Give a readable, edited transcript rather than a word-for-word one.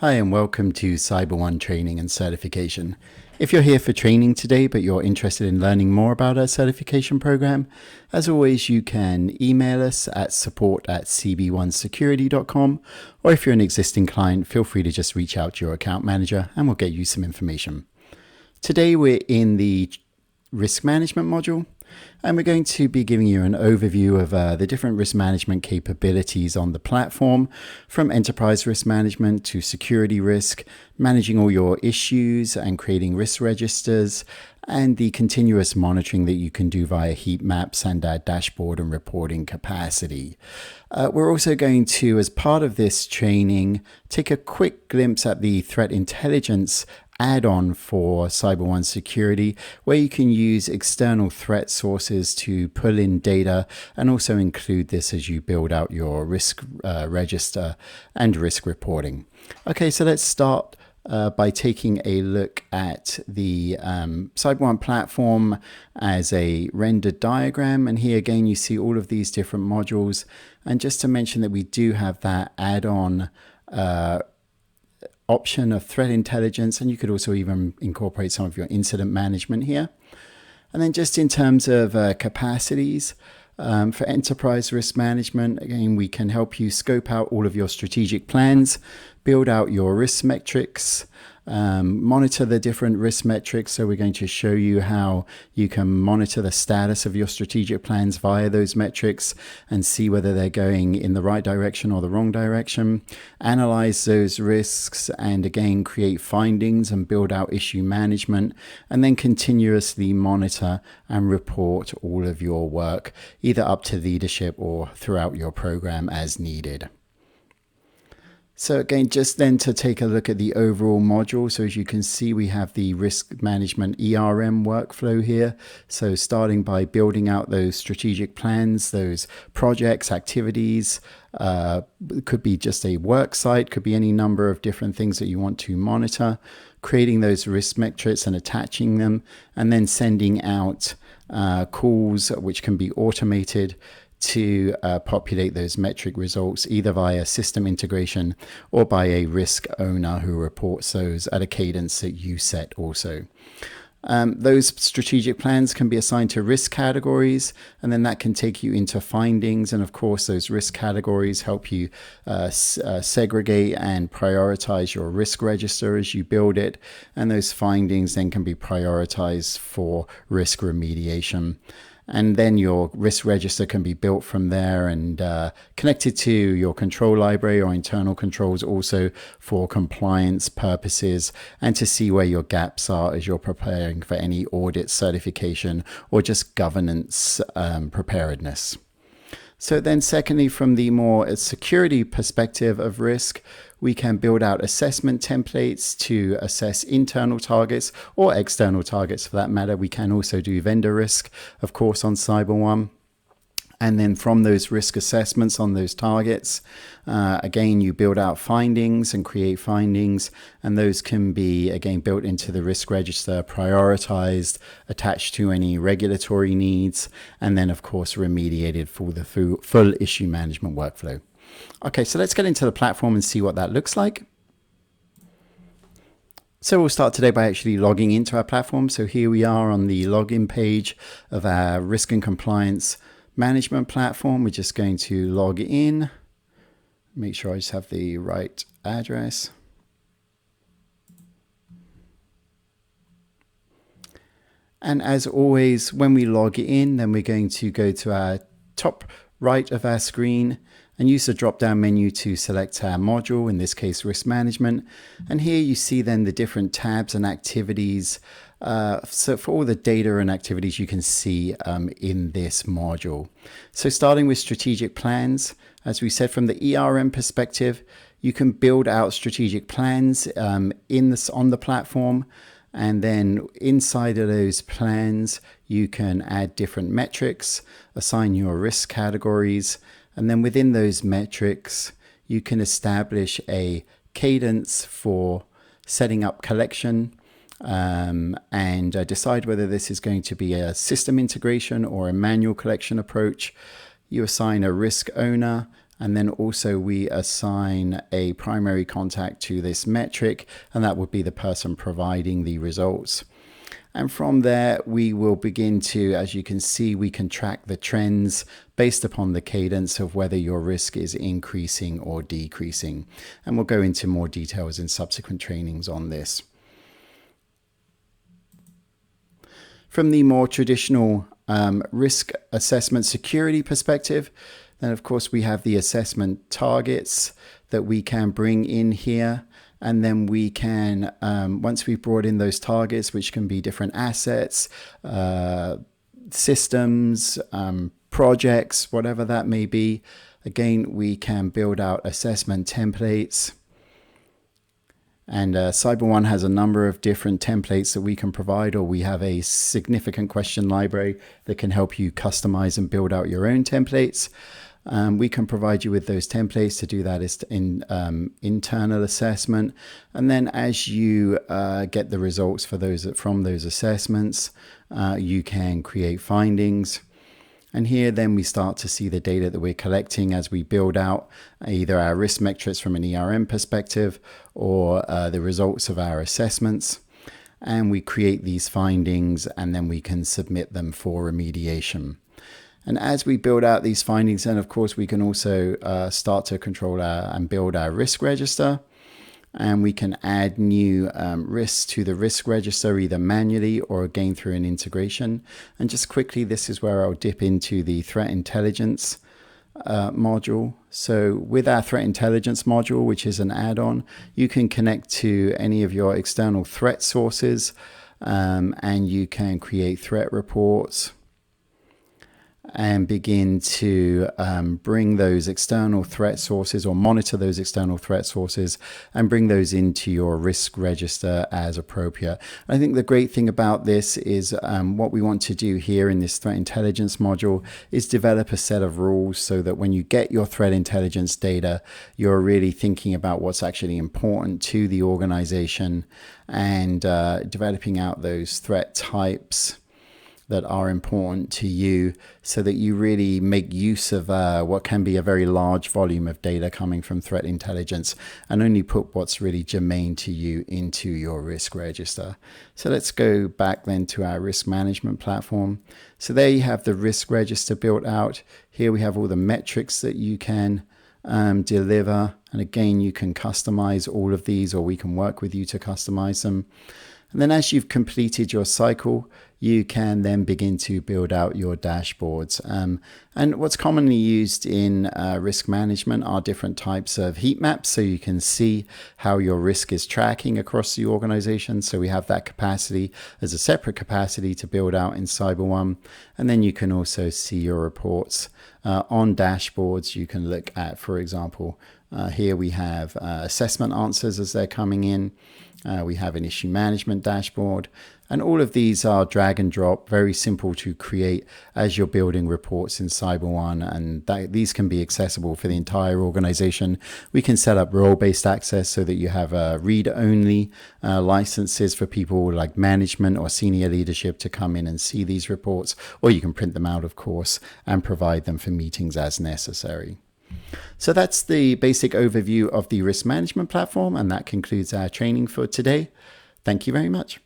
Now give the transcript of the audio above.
Hi and welcome to SiteOne Training and Certification. If you're here for training today but you're interested in learning more about our certification program, as always you can email us at support@cb1security.com, or if you're an existing client, feel free to just reach out to your account manager and we'll get you some information. Today we're in the risk management module, and we're going to be giving you an overview of the different risk management capabilities on the platform, from enterprise risk management to security risk, managing all your issues and creating risk registers, and the continuous monitoring that you can do via heat maps and dashboard and reporting capacity. We're also going to, as part of this training, take a quick glimpse at the threat intelligence add-on for SiteOne Security, where you can use external threat sources to pull in data and also include this as you build out your risk register and risk reporting. Okay, so let's start by taking a look at the SiteOne platform as a rendered diagram. And here again, you see all of these different modules. And just to mention that we do have that add-on option of threat intelligence, and you could also even incorporate some of your incident management here. And then just in terms of capacities, for enterprise risk management, again, we can help you scope out all of your strategic plans, build out your risk metrics, monitor the different risk metrics. So we're going to show you how you can monitor the status of your strategic plans via those metrics and see whether they're going in the right direction or the wrong direction, analyze those risks, and again create findings and build out issue management, and then continuously monitor and report all of your work either up to leadership or throughout your program as needed. So again, just then to take a look at the overall module. So as you can see, we have the risk management ERM workflow here. So starting by building out those strategic plans, those projects, activities, it could be just a work site, could be any number of different things that you want to monitor, creating those risk metrics and attaching them, and then sending out calls which can be automated to populate those metric results either via system integration or by a risk owner who reports those at a cadence that you set also. Those strategic plans can be assigned to risk categories, and then that can take you into findings. And of course, those risk categories help you segregate and prioritize your risk register as you build it. And those findings then can be prioritized for risk remediation. And then your risk register can be built from there and connected to your control library or internal controls also for compliance purposes and to see where your gaps are as you're preparing for any audit, certification, or just governance preparedness. So then secondly, from the more security perspective of risk, we can build out assessment templates to assess internal targets or external targets for that matter. We can also do vendor risk, of course, on SiteOne. And then from those risk assessments on those targets, again, you build out findings and create findings, and those can be, again, built into the risk register, prioritized, attached to any regulatory needs, and then, of course, remediated for the full issue management workflow. Okay, so let's get into the platform and see what that looks like. So we'll start today by actually logging into our platform. So here we are on the login page of our risk and compliance management platform. We're just going to log in, make sure I just have the right address. And as always, when we log in, then we're going to go to our top right of our screen and use the drop-down menu to select our module, in this case risk management. And here you see then the different tabs and activities. So for all the data and activities you can see in this module. So starting with strategic plans, as we said, from the ERM perspective, you can build out strategic plans on the platform. And then inside of those plans, you can add different metrics, assign your risk categories, and then within those metrics, you can establish a cadence for setting up collection and decide whether this is going to be a system integration or a manual collection approach. You assign a risk owner And then also we assign a primary contact to this metric, and that would be the person providing the results. And from there, we will begin to, as you can see, we can track the trends based upon the cadence of whether your risk is increasing or decreasing. And we'll go into more details in subsequent trainings on this. From the more traditional risk assessment security perspective, then of course we have the assessment targets that we can bring in here. And then we can, once we've brought in those targets, which can be different assets, systems, projects, whatever that may be, again, we can build out assessment templates. And SiteOne has a number of different templates that we can provide, or we have a significant question library that can help you customize and build out your own templates. We can provide you with those templates to do that in internal assessment. And then as you get the results for from those assessments, you can create findings. And here then we start to see the data that we're collecting as we build out either our risk metrics from an ERM perspective or the results of our assessments. And we create these findings and then we can submit them for remediation. And as we build out these findings, then of course we can also start to control and build our risk register. And we can add new risks to the risk register either manually or again through an integration. And just quickly, this is where I'll dip into the threat intelligence module. So with our threat intelligence module, which is an add-on, you can connect to any of your external threat sources and you can create threat reports and begin to bring those external threat sources or monitor those external threat sources and bring those into your risk register as appropriate. I think the great thing about this is what we want to do here in this threat intelligence module is develop a set of rules so that when you get your threat intelligence data, you're really thinking about what's actually important to the organization and developing out those threat types that are important to you so that you really make use of what can be a very large volume of data coming from threat intelligence and only put what's really germane to you into your risk register. So let's go back then to our risk management platform. So there you have the risk register built out. Here we have all the metrics that you can deliver. And again, you can customize all of these, or we can work with you to customize them. And then as you've completed your cycle, you can then begin to build out your dashboards. And what's commonly used in risk management are different types of heat maps, so you can see how your risk is tracking across the organization. So we have that capacity as a separate capacity to build out in SiteOne. And then you can also see your reports on dashboards. You can look at, for example, here we have assessment answers as they're coming in. We have an issue management dashboard, and all of these are drag and drop, very simple to create as you're building reports in SiteOne, and these can be accessible for the entire organization. We can set up role-based access so that you have read-only licenses for people like management or senior leadership to come in and see these reports, or you can print them out, of course, and provide them for meetings as necessary. So that's the basic overview of the risk management platform, and that concludes our training for today. Thank you very much.